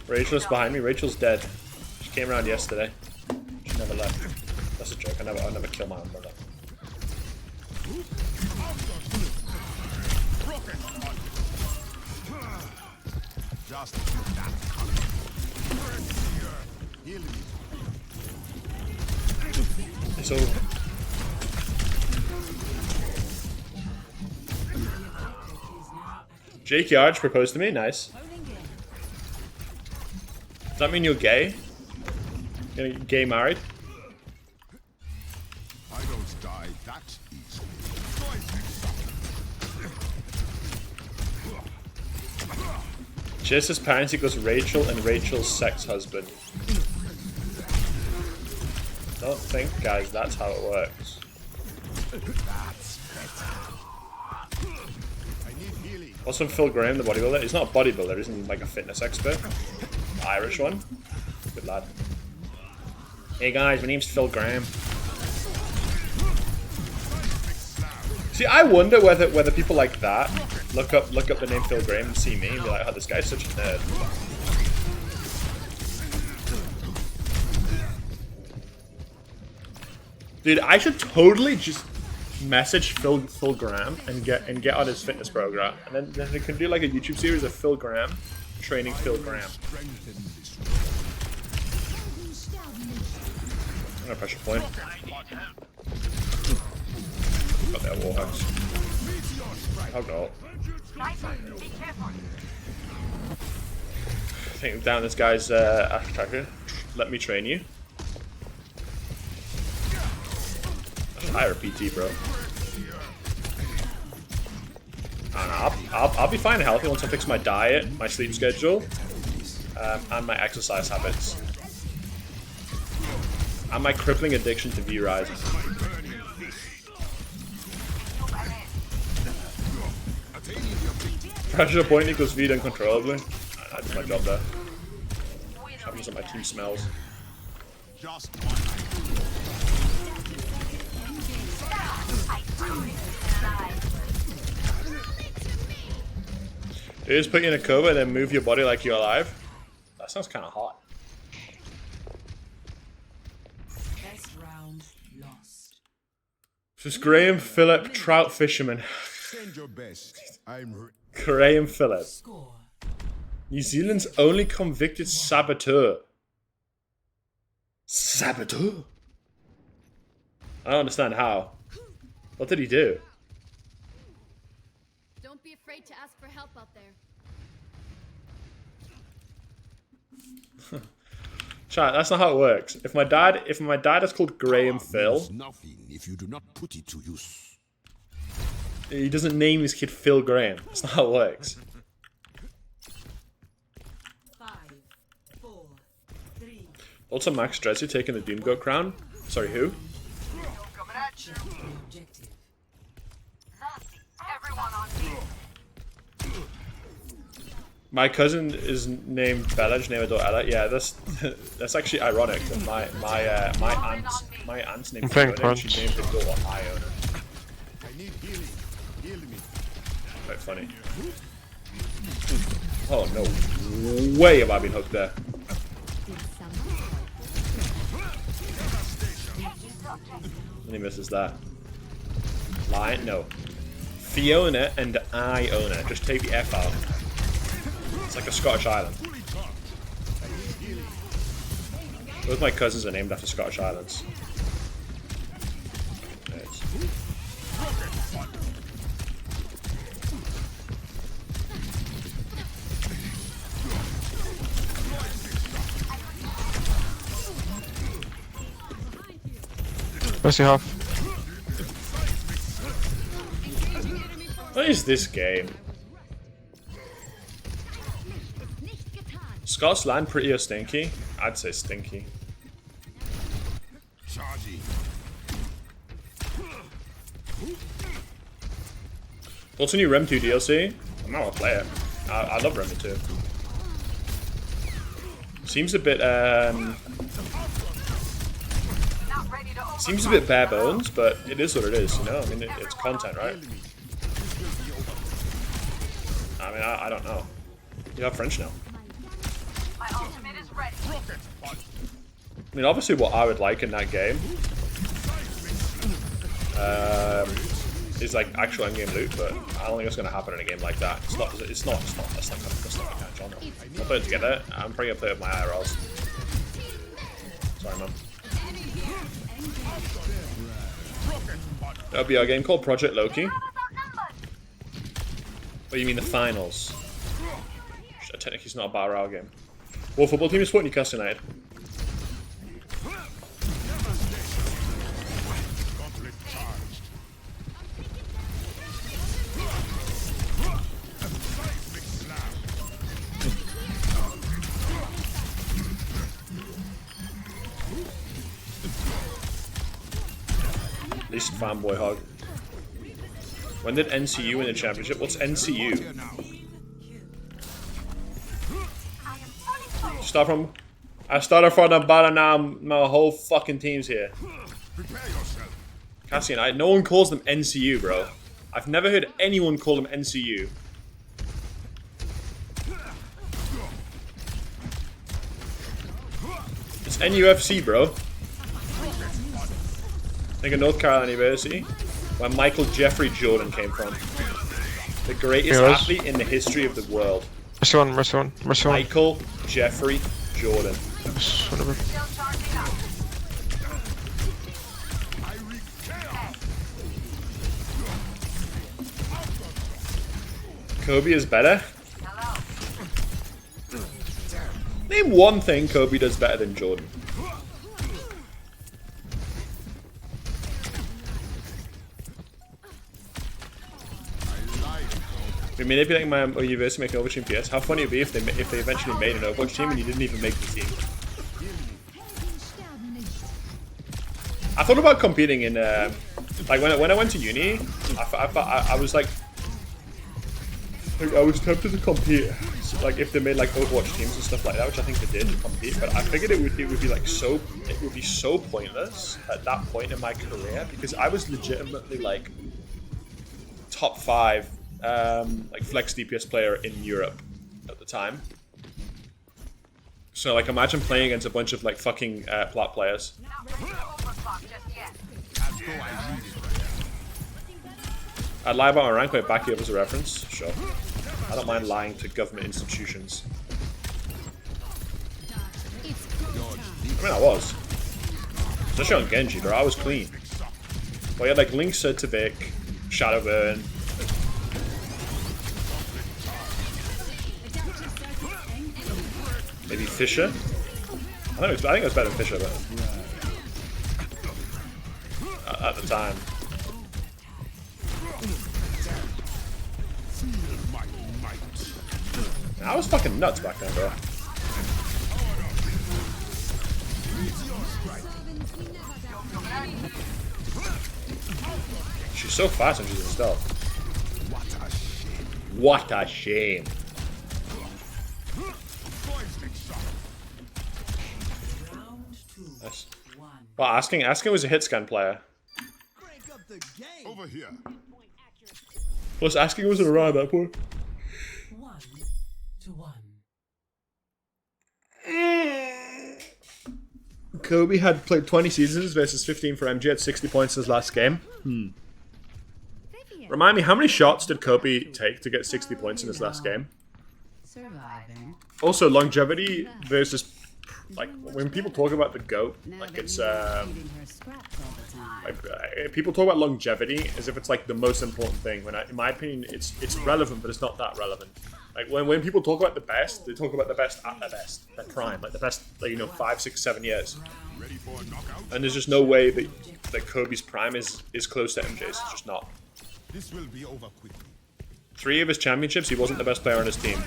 Rachel's behind me. Rachel's dead. She came around yesterday. She never left. That's a joke. I'll never kill my own brother. It's over. Jake Yards proposed to me. Nice. Does that mean you're gay? You're gonna get gay married? I don't die that easily. Chipsa's parents equals Rachel and Rachel's sex husband. Don't think, guys, that's how it works. What's from Phil Graham, the bodybuilder? He's not a bodybuilder, isn't he? Like a fitness expert. Irish one. Good lad. Hey guys, my name's Phil Graham. See, I wonder whether people like that look up the name Phil Graham and see me and be like, oh, this guy's such a nerd. Dude, I should totally just message Phil Graham and get on his fitness program, and then they can do like a YouTube series of Phil Graham training Phil Graham. I'm gonna pressure point. Got their warhawks. Oh god. Take down this guy's attacker. Let me train you. Higher PT, bro. I'll be fine and healthy once I fix my diet, my sleep schedule, and my exercise habits. And my crippling addiction to V-Rise. Pressure point equals V uncontrollably. I did my job there. Which happens that my team smells. You just put you in a coma and then move your body like you're alive? That sounds kind of hot. This is Graham Phillip, trout fisherman. Graham Phillip. New Zealand's only convicted saboteur. Saboteur? I don't understand how. What did he do? Don't be afraid to ask for help out there. Chat, that's not how it works. If my dad is called Graham Phil, nothing if you do not put it to use. He doesn't name his kid Phil Graham. That's not how it works. 5, 4, 3. Also, Max Dresser taking the Doom Goat crown. Sorry, who? My cousin is named Belaj, named Ella. Yeah, that's actually ironic. That my aunt's named Fiona. She named the daughter Iona. Quite funny. Oh no way have I been hooked there. And he misses that. Lion? No. Fiona and Iona. Just take the F out. It's like a Scottish island. Both my cousins are named after Scottish islands. Nice. Where's your half? What is this game? Scott's land pretty or stinky? I'd say stinky. What's the new Rem 2 DLC? I'm not gonna play it. I love Rem 2. Seems a bit seems a bit bare bones, but it is what it is, you know? I mean, it's content, right? I mean, I don't know. You have French now. My ultimate is ready. I mean, obviously what I would like in that game is like actual endgame loot, but I don't think it's going to happen in a game like that. It's not a kind of genre. I'll play it together. I'm probably going to play it with my IRLs. Sorry, man. That'll be our game called Project Loki. What do you mean the finals? Technically it's not a battle royale game. What football team is supporting Newcastle United? Least fanboy hog. When did NCU win the championship? What's NCU? I started from the bottom now. My whole fucking team's here. Cassian, no one calls them NCU, bro. I've never heard anyone call them NCU. It's NUFC, bro. I think of North Carolina University, where Michael Jeffrey Jordan came from. The greatest athlete in the history of the world. Mercy one. Michael Jeffrey Jordan. Whatever. Kobe is better? Name one thing Kobe does better than Jordan. We're manipulating my university making Overwatch team PS. How funny it would be if they eventually made an Overwatch team and you didn't even make the team. I thought about competing in like when I went to uni. I was like I was tempted to compete, like if they made like Overwatch teams and stuff like that, which I think they did to compete. But I figured it would be like so pointless at that point in my career because I was legitimately like top 5. Like flex DPS player in Europe at the time. So like imagine playing against a bunch of like fucking plat players. I'd lie about my rank, but back you up as a reference. Sure. I don't mind lying to government institutions. I mean I was. Especially on Genji, bro. I was clean. Well, you had like Link, Sertivik, Shadowburn. Maybe Fisher? I think it was better than Fisher, but at the time. I was fucking nuts back then, bro. She's so fast when she's in stealth. What a shame. Nice. Well, Asking was a hit scan player. Over here. Plus, Asking wasn't around at that point. 1-1. Kobe had played 20 seasons versus 15 for MG at 60 points in his last game. Remind me, how many shots did Kobe take to get 60 points in his last game? Surviving. Also, longevity versus, like, when people talk about the GOAT, like, it's, people talk about longevity as if it's, like, the most important thing, when in my opinion, it's relevant, but it's not that relevant. Like, when people talk about the best, they talk about the best at their best, their prime, like, the best, like, 5, 6, 7 years. And there's just no way that Kobe's prime is close to MJ's, it's just not. This will be over quickly. 3 of his championships, he wasn't the best player on his team.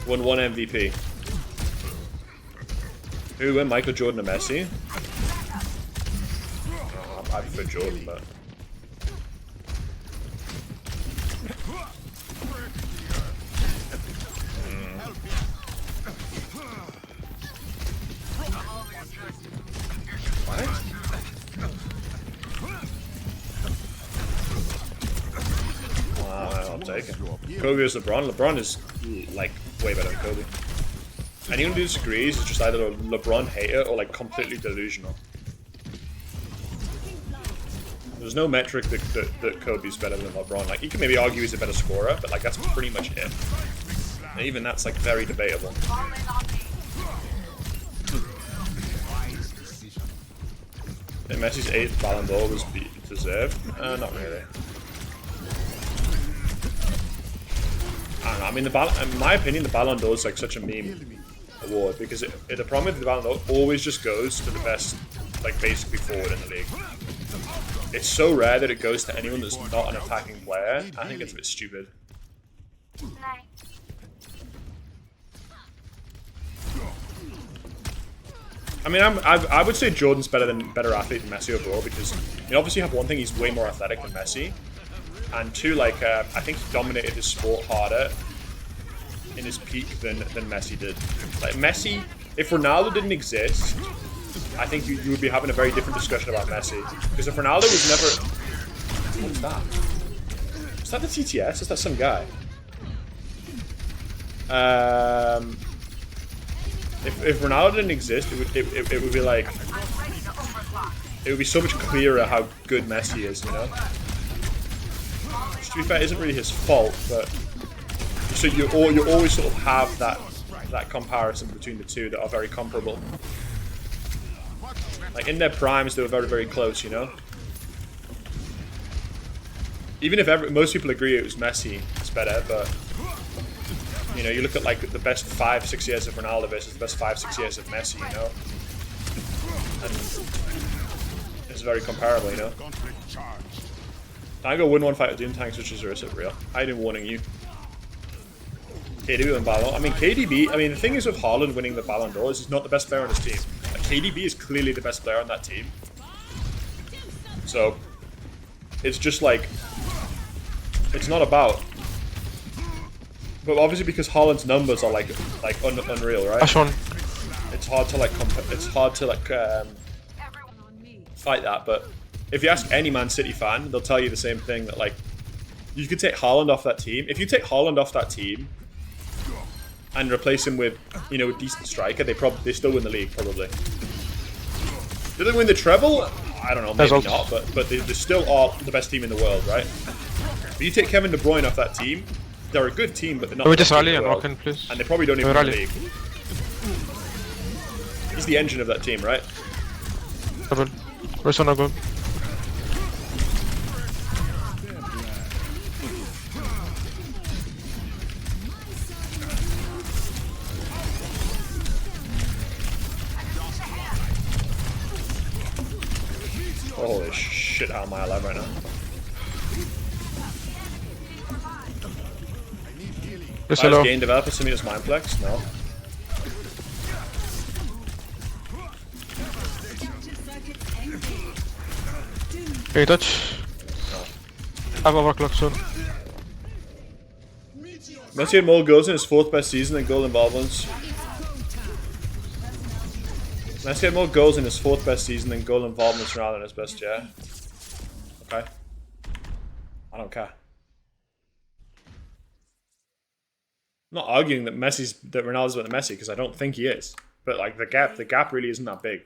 Won 1 MVP. Who win? Michael Jordan and Messi? Oh, I prefer Jordan, but... What? Wow, take it. Kobe versus LeBron. LeBron is like way better than Kobe. Anyone who disagrees is just either a LeBron hater or like completely delusional. There's no metric that Kobe's better than LeBron. Like, you can maybe argue he's a better scorer, but like that's pretty much it. And even that's like very debatable. Fall in on me. And Messi's 8th Ballon d'Or was deserved? Not really. I don't know. I mean, in my opinion, the Ballon d'Or is like such a meme award because the problem with the Ballon d'Or always just goes to the best, like basically forward in the league. It's so rare that it goes to anyone that's not an attacking player. I think it's a bit stupid. Night. I mean, I would say Jordan's better athlete than Messi overall because you obviously have one thing, he's way more athletic than Messi, and two, like I think he dominated his sport harder in his peak than Messi did. Like Messi, if Ronaldo didn't exist, I think you would be having a very different discussion about Messi. Because if Ronaldo was never... What was that? Is that the TTS? Is that some guy? If Ronaldo didn't exist, it would be like... It would be so much clearer how good Messi is, you know? Which, to be fair, isn't really his fault, but... So you always sort of have that comparison between the two that are very comparable. Like, in their primes, they were very, very close, you know? Even if most people agree it was Messi, it's better, but... You know, you look at, like, the best 5-6 years of Ronaldo versus the best 5-6 years of Messi, you know? And it's very comparable, you know? I go win one fight with Doom Tanks, which is real. I didn't warning you. KDB and Ballon. I mean, KDB, I mean, the thing is with Haaland winning the Ballon d'Or is he's not the best player on his team. Like, KDB is clearly the best player on that team. So, it's just like, it's not about... But obviously because Haaland's numbers are like unreal, right? Ash one. It's hard to fight that, but if you ask any Man City fan, they'll tell you the same thing, that like, you could take Haaland off that team. If you take Haaland off that team, and replace him with, you know, a decent striker, they still win the league, probably. Do they win the treble? I don't know, maybe not, but they still are the best team in the world, right? But you take Kevin De Bruyne off that team, they're a good team, but they're not Can we the best just team rally in and the walk world. in, please? And they probably don't even win the Rally. league. He's the engine of that team, right? Double. Where's one go? Holy shit, how am I alive right now? Just Highest hello. game developer, Simius Mindplex? No. Can you touch? I have overclock soon. Messi had more goals in his 4th best season than goal involvements. Messi had more goals in his 4th best season than goal involvements rather than his best year. Okay. I don't care. I'm not arguing that Ronaldo's better than Messi because I don't think he is. But like the gap really isn't that big.